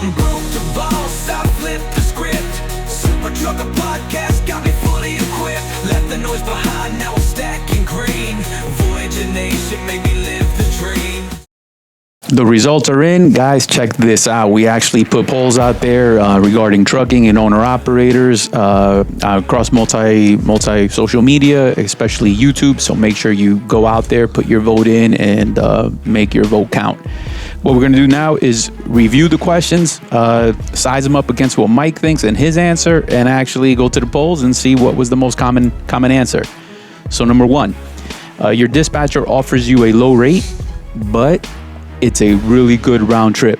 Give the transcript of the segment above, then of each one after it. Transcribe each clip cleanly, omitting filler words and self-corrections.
I'm broke the boss, I flip the script. Super Trucker Podcast got me fully equipped. Left the noise behind, now I'm stacking green. Voyager Nation make me live the dream. The results are in. Guys, check this out. We actually put polls out there regarding trucking and owner-operators across multi social media, especially YouTube. So make sure you go out there, put your vote in, and make your vote count. What we're going to do now is review the questions, size them up against what Mike thinks and his answer, and actually go to the polls and see what was the most common answer. So number one, your dispatcher offers you a low rate, but it's a really good round trip.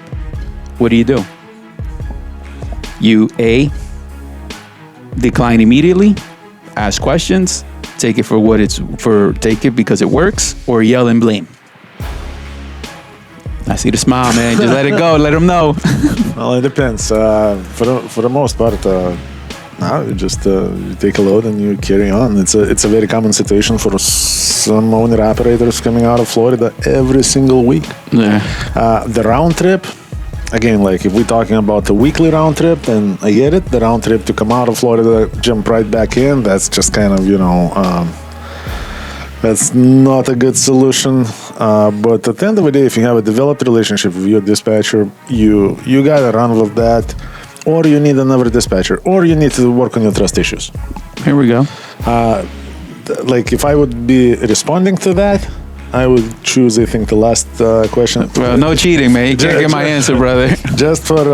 What do? You A, decline immediately, ask questions, take it for what it's for, take it because it works, or yell and blame. I see the smile, man. Just let it go. Let them know. Well, it depends. For the most part, you just you take a load and you carry on. It's a very common situation for some owner operators coming out of Florida every single week. Yeah. The round trip, again, like if we're talking about the weekly round trip, then I get it. The round trip to come out of Florida, jump right back in, that's just kind of, that's not a good solution. But at the end of the day, if you have a developed relationship with your dispatcher, you gotta run with that. Or you need another dispatcher, or you need to work on your trust issues. Here we go. Like if I would be responding to that, I would choose, I think, the last question. Well, no cheating, man. You can't get my answer, brother. Just for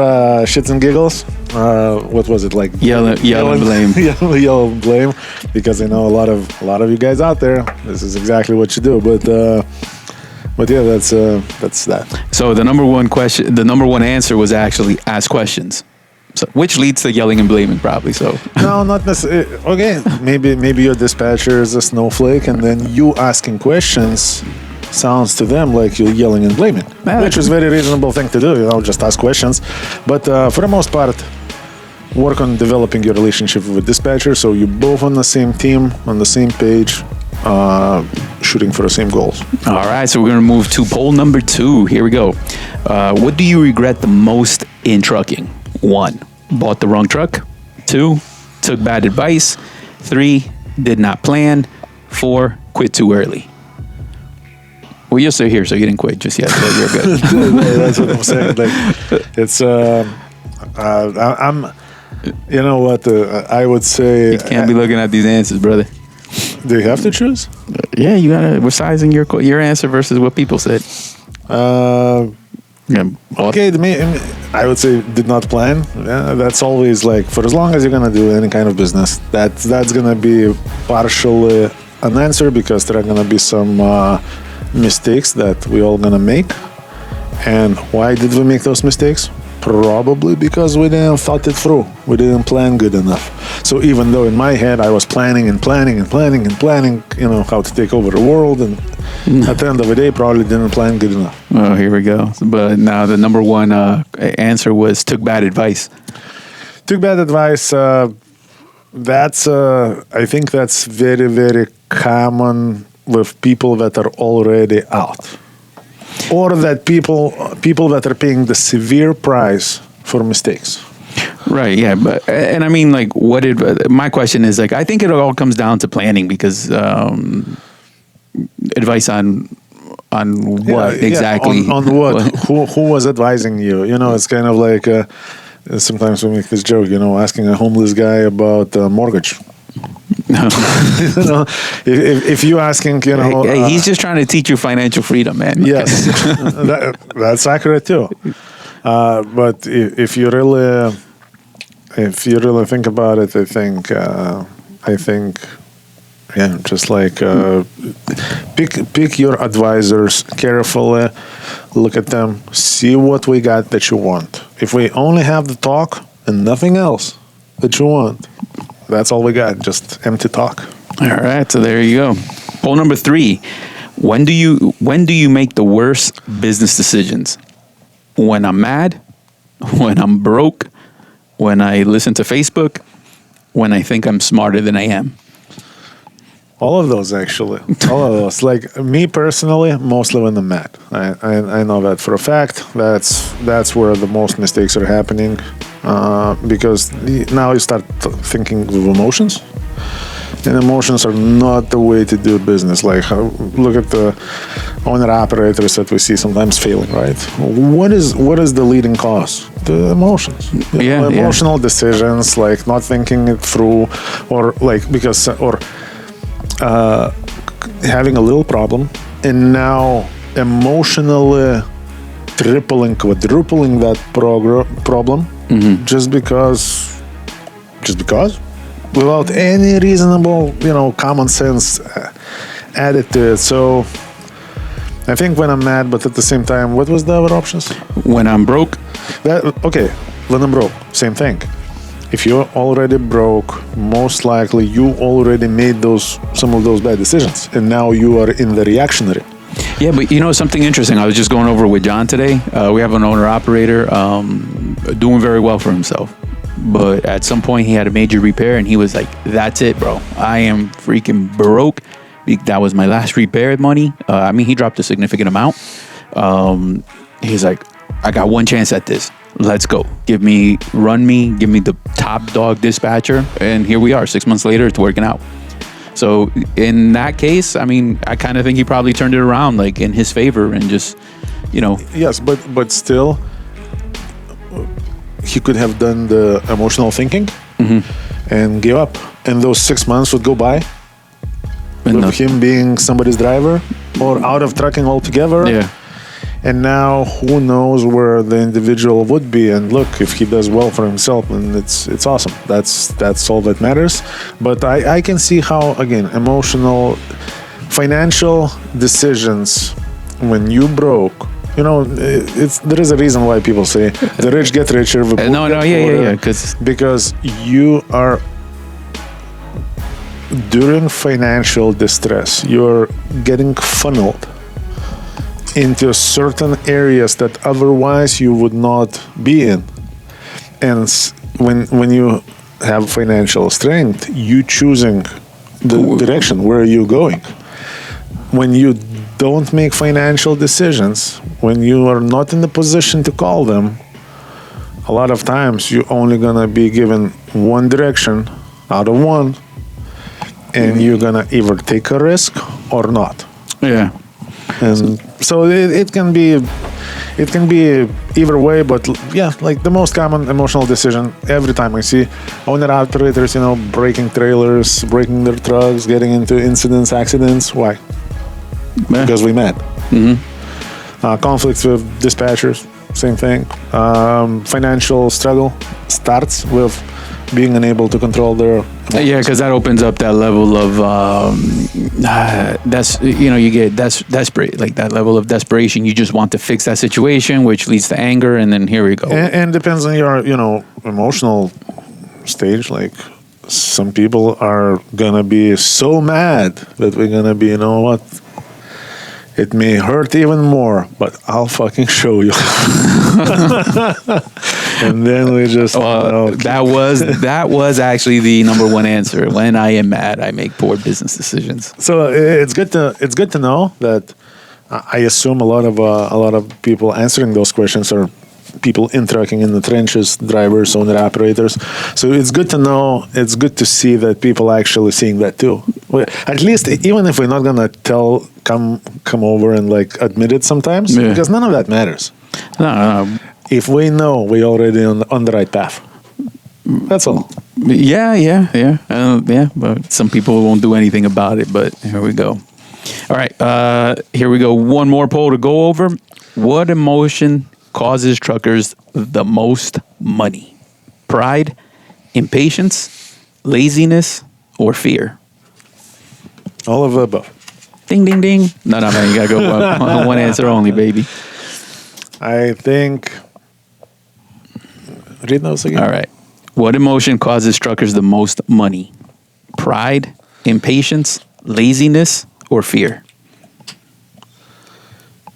shits and giggles. What was it like? Yell and blame. Yell and blame, because I know a lot of you guys out there. This is exactly what you do. But yeah, that's that. So the number one answer was actually ask questions. So, which leads to yelling and blaming, probably. So no, not necessarily. Okay, maybe your dispatcher is a snowflake, and then you asking questions sounds to them like you're yelling and blaming, which is a very reasonable thing to do. Just ask questions. But for the most part, work on developing your relationship with the dispatcher, so you're both on the same team, on the same page, shooting for the same goals. All right, so we're going to move to poll number 2. Here we go. What do you regret the most in trucking? 1, bought the wrong truck. 2, took bad advice. 3, did not plan. 4, quit too early. Well, you're still here, so you didn't quit just yet, so you're good. That's what I'm saying. Like, it's, I'm, you know what, I would say... You can't be looking at these answers, brother. Do you have to choose? Yeah, you gotta. We're sizing your answer versus what people said. Yeah. Okay, I would say did not plan. Yeah, that's always like, for as long as you're gonna do any kind of business, that's gonna be partially an answer, because there are gonna be some mistakes that we all gonna make. And why did we make those mistakes? Probably because we didn't thought it through. We didn't plan good enough. So even though in my head I was planning, how to take over the world, and at the end of the day, probably didn't plan good enough. Oh, here we go. But now the number one answer was took bad advice. Took bad advice. That's I think that's very, very common with people that are already out. Or that people that are paying the severe price for mistakes. Right. Yeah. But and I mean, like, my question is, like, I think it all comes down to planning, because advice on what exactly? On what? Who was advising you? It's kind of like sometimes we make this joke. Asking a homeless guy about mortgage. If you asking, hey, he's just trying to teach you financial freedom, man. Yes, that's accurate too. But if you really think about it, I think, yeah, just like pick your advisors carefully, look at them, see what we got that you want. If we only have the talk and nothing else that you want, that's all we got, just empty talk. All right, so there you go. Poll number 3. When do you make the worst business decisions? When I'm mad? When I'm broke? When I listen to Facebook? When I think I'm smarter than I am? All of those, actually. All of those. Like me personally, mostly when I'm mad. I know that for a fact. That's where the most mistakes are happening, because now you start thinking with emotions, and emotions are not the way to do business. Like look at the owner operators that we see sometimes failing. Right? What is the leading cause? The emotions. Emotional decisions, like not thinking it through, or like having a little problem, and now emotionally tripling, quadrupling that problem, just because, without any reasonable, common sense added to it. So I think when I'm mad, but at the same time, what was the other options? When I'm broke. When I'm broke, same thing. If you're already broke, most likely you already made some of those bad decisions, and now you are in the reactionary. Yeah, but something interesting. I was just going over with John today. We have an owner-operator doing very well for himself. But at some point, he had a major repair, and he was like, that's it, bro. I am freaking broke. That was my last repair money. He dropped a significant amount. He's like, I got one chance at this. Let's go. Give me the top dog dispatcher. And here we are. 6 months later, it's working out. So in that case, I kind of think he probably turned it around, like in his favor, and just, Yes, but still, he could have done the emotional thinking and give up. And those 6 months would go by with him being somebody's driver or out of trucking altogether. Yeah. And now who knows where the individual would be. And look, if he does well for himself, then it's awesome. That's all that matters. But I can see how, again, emotional, financial decisions, when you broke, there is a reason why people say the rich get richer. Because you are, during financial distress, you're getting funneled into certain areas that otherwise you would not be in. And when you have financial strength, you choosing the direction where you're going. When you don't make financial decisions, when you are not in the position to call them, a lot of times you're only gonna be given one direction out of one, and you're gonna either take a risk or not. Yeah. And so it can be either way, but like the most common emotional decision every time I see owner operators, breaking trailers, breaking their trucks, getting into accidents. Why? Yeah. Because we mad. Conflicts with dispatchers, same thing. Financial struggle starts with being unable to control their emotions. Yeah, because that opens up that level of you get desperate, like that level of desperation. You just want to fix that situation, which leads to anger, and then here we go. And depends on your emotional stage. Like some people are gonna be so mad that we're gonna be, it may hurt even more, but I'll fucking show you. And then we just that was actually the number one answer. When I am mad, I make poor business decisions. So it's good to know that. I assume a lot of people answering those questions are people in trucking in the trenches, drivers, owner operators. So it's good to know. It's good to see that people are actually seeing that too. At least, even if we're not gonna come over and like admit it sometimes, because none of that matters. No. If we know we're already on the right path, that's all. Yeah. But some people won't do anything about it. But here we go. All right, here we go. One more poll to go over. What emotion causes truckers the most money? Pride, impatience, laziness, or fear? All of the above. Ding, ding, ding. No, man, you gotta go one answer only, baby. I think. Read those again. All right. What emotion causes truckers the most money? Pride, impatience, laziness, or fear?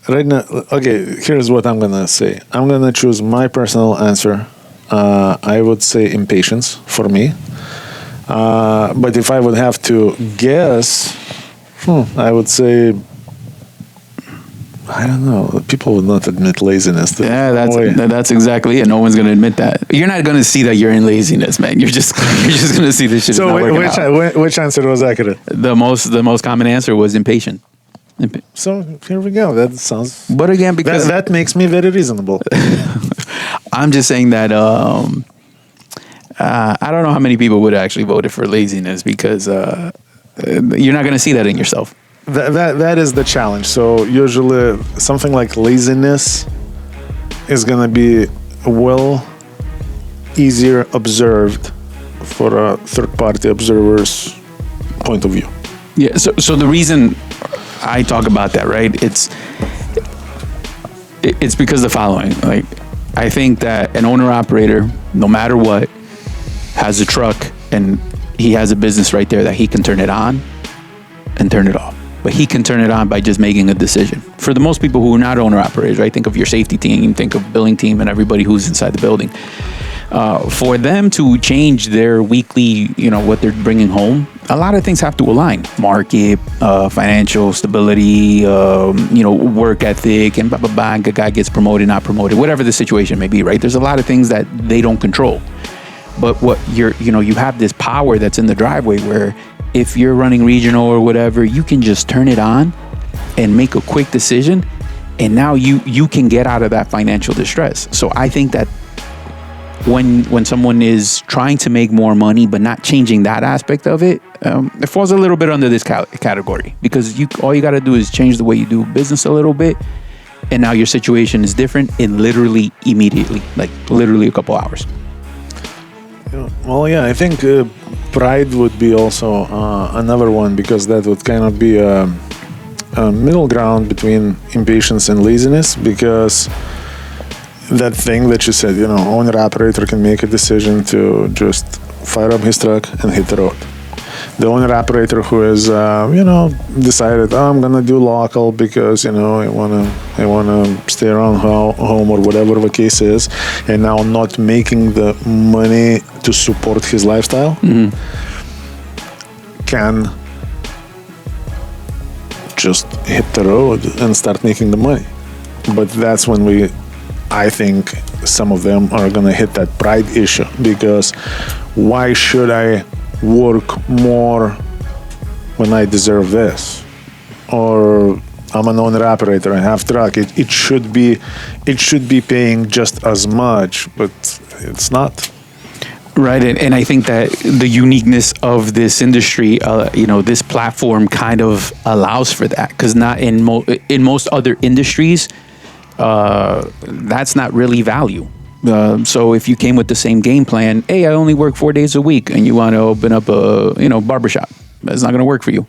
Right now, okay, here's what I'm gonna say. I'm gonna choose my personal answer. I would say impatience for me. But if I would have to guess, I would say, I don't know. People would not admit laziness. Yeah, that's exactly it. No one's going to admit that. You're not going to see that you're in laziness, man. You're just going to see this shit. So is not working out. which answer was accurate? The most common answer was impatient. So here we go. That sounds. But again, because that makes me very reasonable. I'm just saying that I don't know how many people would actually voted for laziness because you're not going to see that in yourself. That is the challenge. So usually something like laziness is going to be easier observed for a third-party observer's point of view. Yeah. So the reason I talk about that, right? It's because of the following. Like, I think that an owner-operator, no matter what, has a truck and he has a business right there that he can turn it on and turn it off. But he can turn it on by just making a decision. For the most people who are not owner-operators, right? Think of your safety team, think of billing team, and everybody who's inside the building. For them to change their weekly, what they're bringing home, a lot of things have to align. Market, financial stability, work ethic, and blah, blah, blah. A guy gets promoted, not promoted, whatever the situation may be, right? There's a lot of things that they don't control. But what you have this power that's in the driveway where if you're running regional or whatever, you can just turn it on and make a quick decision. And now you can get out of that financial distress. So I think that when someone is trying to make more money but not changing that aspect of it, it falls a little bit under this category because all you got to do is change the way you do business a little bit, and now your situation is different in literally immediately, like literally a couple hours. Well, yeah, I think pride would be also another one because that would kind of be a middle ground between impatience and laziness because that thing that you said, owner-operator can make a decision to just fire up his truck and hit the road. The owner-operator who has, decided, I'm going to do local because, I want to stay around home or whatever the case is, and now not making the money to support his lifestyle, can just hit the road and start making the money. But that's when I think some of them are going to hit that pride issue because why should I work more when I deserve this? Or I'm an owner-operator, I have truck. It should be paying just as much, but it's not. Right, and I think that the uniqueness of this industry, this platform kind of allows for that because not in most other industries, that's not really value. So if you came with the same game plan, hey, I only work 4 days a week, and you want to open up a barbershop, that's not going to work for you.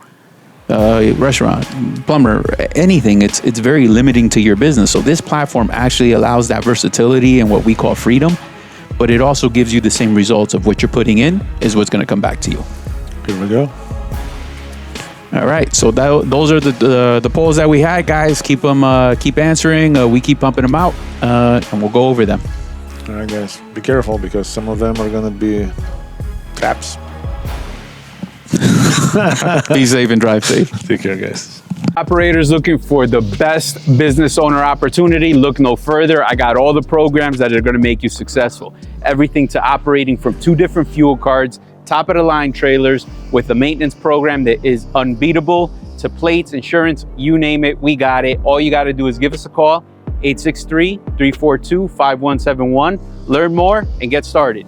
Restaurant, plumber, anything. It's very limiting to your business. So this platform actually allows that versatility and what we call freedom, but it also gives you the same results of what you're putting in is what's going to come back to you. Here we go. All right, so those are the polls that we had, guys. Keep answering. We keep pumping them out, and we'll go over them. All right, guys, be careful because some of them are going to be traps. Be safe and drive safe. Take care, guys. Operators looking for the best business owner opportunity, look no further. I got all the programs that are going to make you successful. Everything to operating from 2 different fuel cards, top of the line trailers with a maintenance program that is unbeatable, to plates, insurance, you name it, we got it. All you got to do is give us a call, 863-342-5171. Learn more and get started.